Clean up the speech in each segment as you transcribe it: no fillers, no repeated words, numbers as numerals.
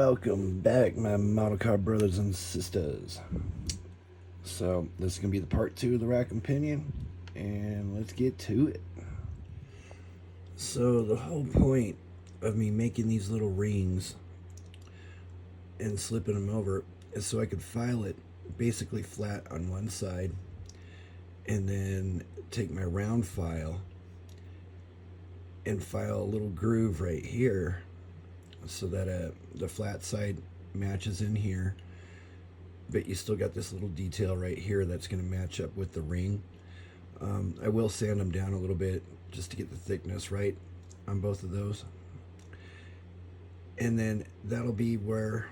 Welcome back, my model car brothers and sisters. So this is gonna be the part 2 of the rack and pinion, and let's get to it. So the whole point of me making these little rings and slipping them over is so I could file it basically flat on one side, and then take my round file and file a little groove right here so that the flat side matches in here, but you still got this little detail right here that's going to match up with the ring. I will sand them down a little bit just to get the thickness right on both of those, and then that'll be where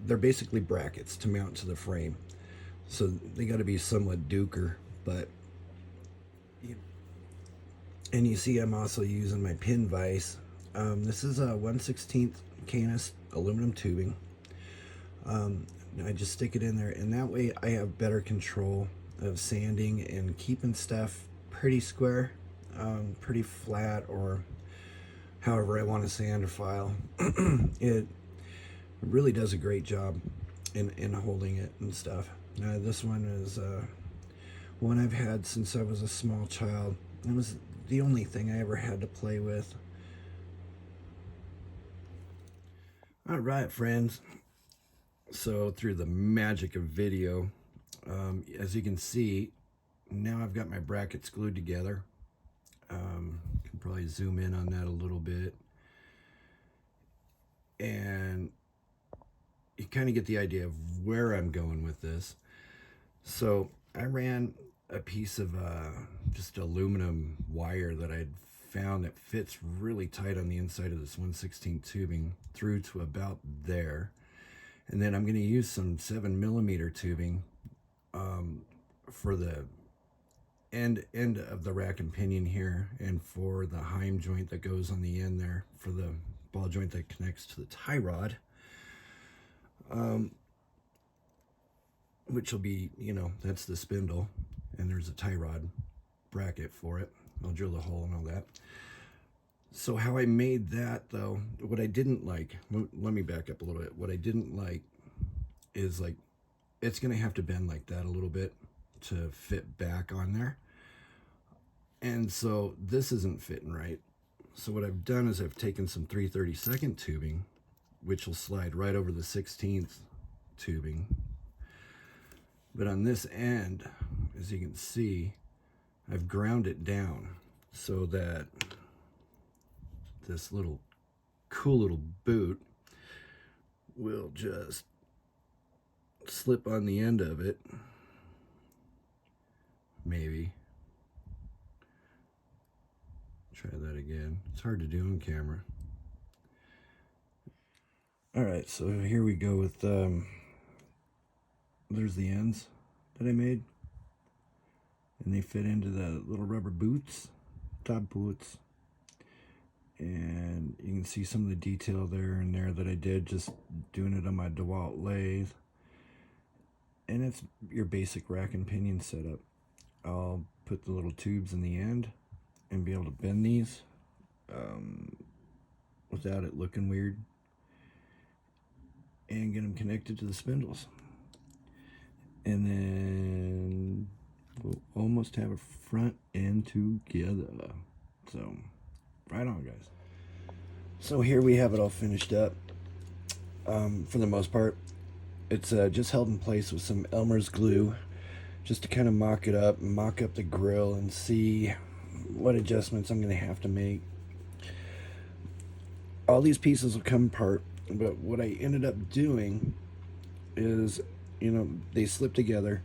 they're basically brackets to mount to the frame, so they got to be somewhat duker. But and you see I'm also using my pin vise. This is a 1/16 Canis aluminum tubing. I just stick it in there, and that way I have better control of sanding and keeping stuff pretty square, pretty flat, or however I want to sand or file. It really does a great job in holding it and stuff. This one is one I've had since I was a small child. It was the only thing I ever had to play with. All right, friends. So through the magic of video, as you can see, now I've got my brackets glued together. Can probably zoom in on that a little bit, and you kind of get the idea of where I'm going with this. So I ran a piece of just aluminum wire that I'd found that fits really tight on the inside of this 1/16 tubing through to about there. And then I'm going to use some 7mm tubing for the end of the rack and pinion here, and for the heim joint that goes on the end there, for the ball joint that connects to the tie rod, which will be, that's the spindle, and there's a tie rod bracket for it. I'll drill the hole and all that. So how I made that, though, what I didn't like, let me back up a little bit. What I didn't like is, like, it's going to have to bend like that a little bit to fit back on there. And so this isn't fitting right. So what I've done is I've taken some 3/32 tubing, which will slide right over the 16th tubing. But on this end, as you can see, I've ground it down so that this little cool little boot will just slip on the end of it, maybe. Try that again. It's hard to do on camera. All right, so here we go with, there's the ends that I made, and they fit into the little rubber boots, top boots. And you can see some of the detail there and there that I did just doing it on my DeWalt lathe. And it's your basic rack and pinion setup. I'll put the little tubes in the end and be able to bend these without it looking weird, and get them connected to the spindles. And then we'll almost have a front end together. So right on, guys. So here we have it all finished up. For the most part, it's just held in place with some Elmer's glue, just to kind of mock up the grill and see what adjustments I'm going to have to make. All these pieces will come apart, but what I ended up doing is, they slip together,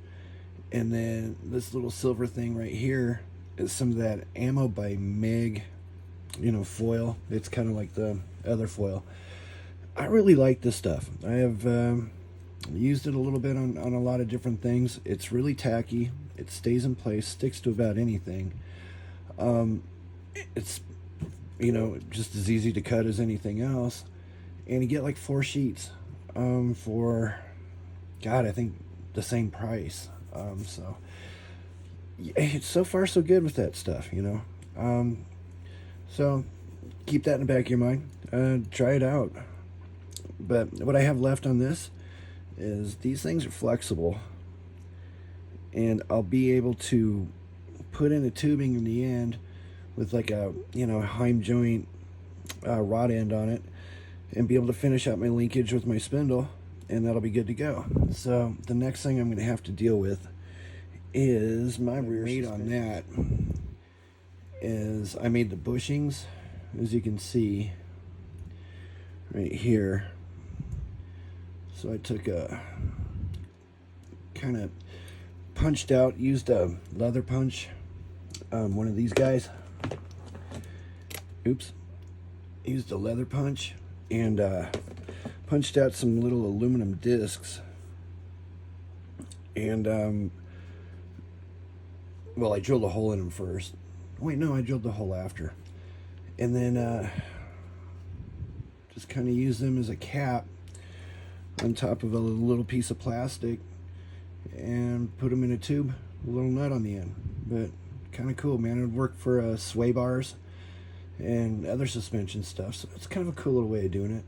and then this little silver thing right here is some of that Ammo by Meg, foil. It's kind of like the other foil. I really like this stuff. I have used it a little bit on a lot of different things. It's really tacky. It stays in place, sticks to about anything. It's, just as easy to cut as anything else. And you get like 4 sheets for, God, I think the same price. So it's so far so good with that stuff, So keep that in the back of your mind. Try it out. But what I have left on this is these things are flexible, and I'll be able to put in a tubing in the end with like a, you know, Heim joint rod end on it, and be able to finish out my linkage with my spindle, and that'll be good to go. So the next thing I'm going to have to deal with is my rear mate on that is I made the bushings, as you can see right here. So I took a kind of punched out, used a leather punch, one of these guys. Oops. Used a leather punch and punched out some little aluminum discs. And, well, I drilled a hole in them first. Wait, no, I drilled the hole after. And then just kind of used them as a cap on top of a little piece of plastic and put them in a tube, a little nut on the end. But kind of cool, man. It would work for sway bars and other suspension stuff. So it's kind of a cool little way of doing it.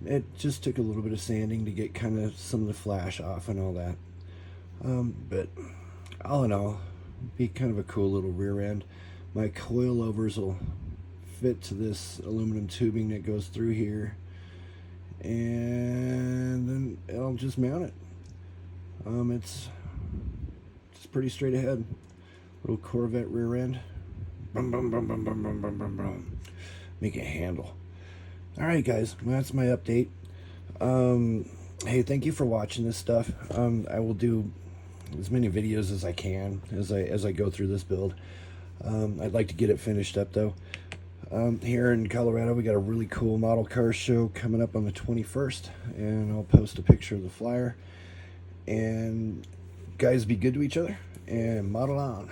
It just took a little bit of sanding to get kind of some of the flash off and all that. But all in all, be kind of a cool little rear end. My coilovers will fit to this aluminum tubing that goes through here, and then I'll just mount it. It's just pretty straight ahead. Little Corvette rear end. Bum, bum, bum, bum, bum, bum, bum, bum, bum. Make a handle. All right, guys, well, that's my update. Hey, thank you for watching this stuff. I will do as many videos as I can as I go through this build. I'd like to get it finished up though. Here in Colorado, we got a really cool model car show coming up on the 21st, and I'll post a picture of the flyer. And guys, be good to each other and model on.